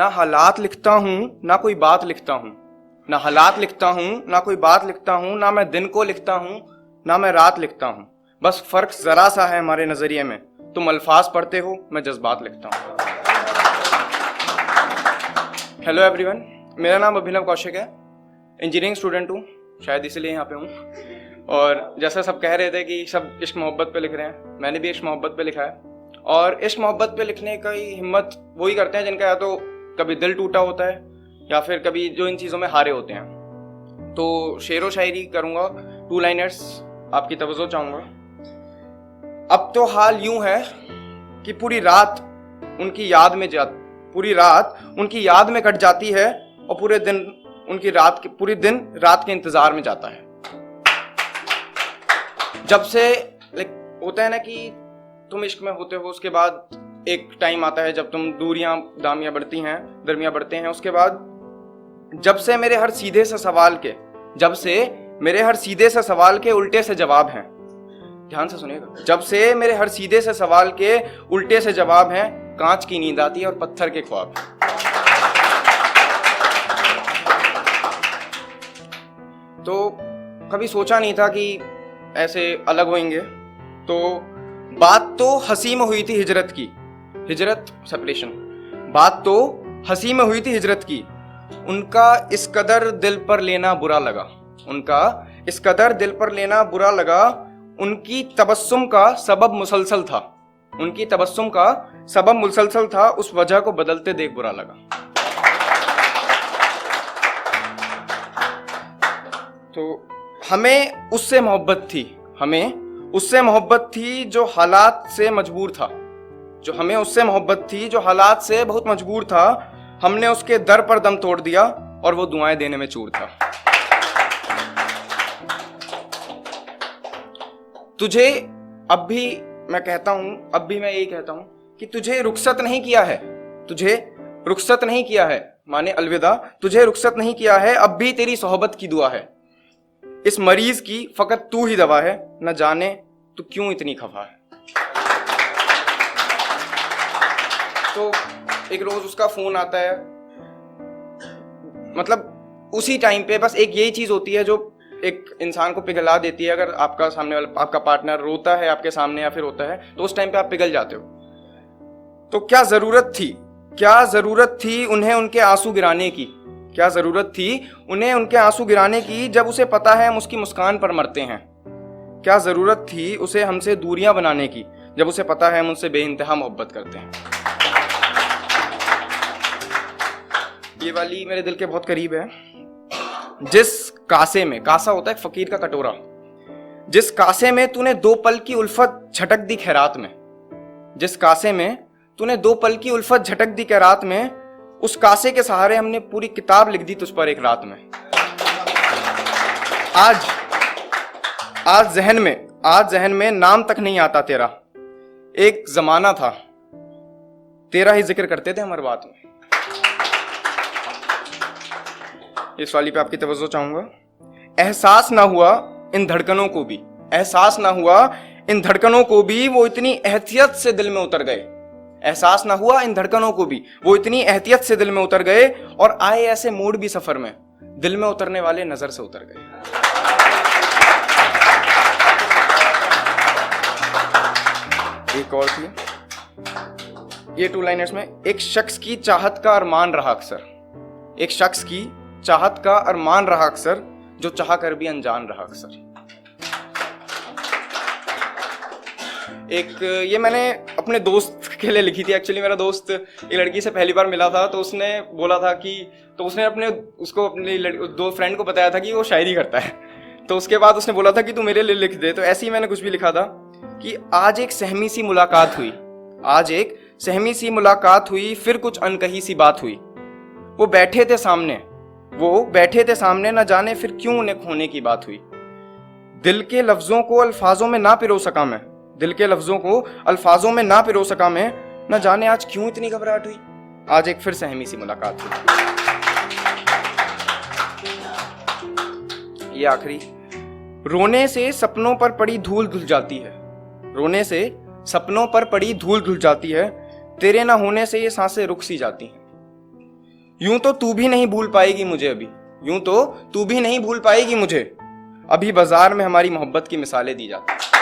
ना हालात लिखता हूँ ना कोई बात लिखता हूँ, ना हालात लिखता हूँ ना कोई बात लिखता हूँ, ना मैं दिन को लिखता हूँ ना मैं रात लिखता हूँ। बस फर्क जरा सा है हमारे नजरिए में, तुम अल्फाज पढ़ते हो, मैं जज्बात लिखता हूँ। हेलो एवरीवन, मेरा नाम अभिनव कौशिक है, इंजीनियरिंग स्टूडेंट हूँ, शायद इसलिए यहाँ पे हूँ। और जैसा सब कह रहे थे कि सब इश्क मोहब्बत पे लिख रहे हैं, मैंने भी इश्क मोहब्बत पे लिखा है। और इश्क मोहब्बत पे लिखने का ही हिम्मत वही करते हैं जिनका या तो कभी दिल टूटा होता है या फिर कभी जो इन चीज़ों में हारे होते हैं। तो शेरो शायरी करूँगा, 2 लाइनर्स, आपकी तवज्जो चाहूँगा। अब तो हाल यूं है कि पूरी रात उनकी याद में कट जाती है और पूरे दिन रात के इंतजार में जाता है। जब से होता है ना कि तुम इश्क में होते हो, उसके बाद एक टाइम आता है जब तुम दरमियां बढ़ते हैं। उसके बाद जब से मेरे हर सीधे से सवाल के उल्टे से जवाब हैं, ध्यान से सुनिएगा, जब से मेरे हर सीधे से सवाल के उल्टे से जवाब हैं, कांच की नींद आती है और पत्थर के ख्वाब। तो कभी सोचा नहीं था कि ऐसे अलग होंगे। तो बात तो हंसी में हुई थी हिजरत सेपरेशन, बात तो हंसी में हुई थी हिजरत की। उनका इस कदर दिल पर लेना बुरा लगा, उनकी तबस्सुम का सबब मुसलसल था, उस वजह को बदलते देख बुरा लगा। तो हमें उससे मोहब्बत थी जो हालात से मजबूर था, जो हालात से बहुत मजबूर था। हमने उसके दर पर दम तोड़ दिया और वो दुआएं देने में चूर था। तुझे अब भी मैं यही कहता हूं कि तुझे रुखसत नहीं किया है, माने अलविदा, तुझे रुखसत नहीं किया है, अब भी तेरी सोहबत की दुआ है। इस मरीज की फकत तू ही दवा है, न जाने तू क्यों इतनी खफा है। तो एक रोज उसका फोन आता है, मतलब उसी टाइम पे बस एक यही चीज होती है जो एक इंसान को पिघला देती है। अगर आपका पार्टनर रोता है आपके सामने या फिर रोता है, तो उस टाइम पे आप पिघल जाते हो। तो क्या जरूरत थी उन्हें उनके आंसू गिराने की, जब उसे पता है हम उसकी मुस्कान पर मरते हैं। क्या जरूरत थी उसे हमसे दूरियां बनाने की, जब उसे पता है हम उनसे बेइंतहा मोहब्बत करते हैं। ये वाली मेरे दिल के बहुत करीब है। जिस कासे में, कासा होता है एक फकीर का कटोरा, जिस कासे में तूने 2 पल की उल्फत झटक दी खैरात में, उस कासे के सहारे हमने पूरी किताब लिख दी तुझ पर एक रात में। आज जहन में नाम तक नहीं आता तेरा, एक जमाना था तेरा ही जिक्र करते थे हमारे बात में। इस वाली पे आपकी तवज्जो चाहूंगा। एहसास ना हुआ इन धड़कनों को भी, वो इतनी एहतियत से दिल में उतर गए। और आए ऐसे मूड भी सफर में, दिल में उतरने वाले नजर से उतर गए। एक और थी, ये 2 लाइनर्स में। एक शख्स की चाहत का अरमान रहा अक्सर, जो चाह कर भी अनजान रहा अक्सर। एक ये मैंने अपने दोस्त के लिए लिखी थी। एक्चुअली मेरा दोस्त एक लड़की से पहली बार मिला था, तो उसने बोला था कि, तो उसने अपने 2 फ्रेंड को बताया था कि वो शायरी करता है। तो उसके बाद उसने बोला था कि तू मेरे लिए लिख दे। तो ऐसे ही मैंने कुछ भी लिखा था कि आज एक सहमी सी मुलाकात हुई, फिर कुछ अनकही सी बात हुई। वो बैठे थे सामने, न जाने फिर क्यों उन्हें खोने की बात हुई। दिल के लफ्जों को अल्फाजों में ना पिरो सका मैं, न जाने आज क्यों इतनी घबराहट हुई। आज एक फिर सहमी सी मुलाकात हुई। ये आखिरी। रोने से सपनों पर पड़ी धूल धुल जाती है, तेरे ना होने से ये सांसें रुक सी जाती हैं। यूं तो तू भी नहीं भूल पाएगी मुझे अभी, यूं तो तू भी नहीं भूल पाएगी मुझे, अभी बाजार में हमारी मोहब्बत की मिसालें दी जाती हैं।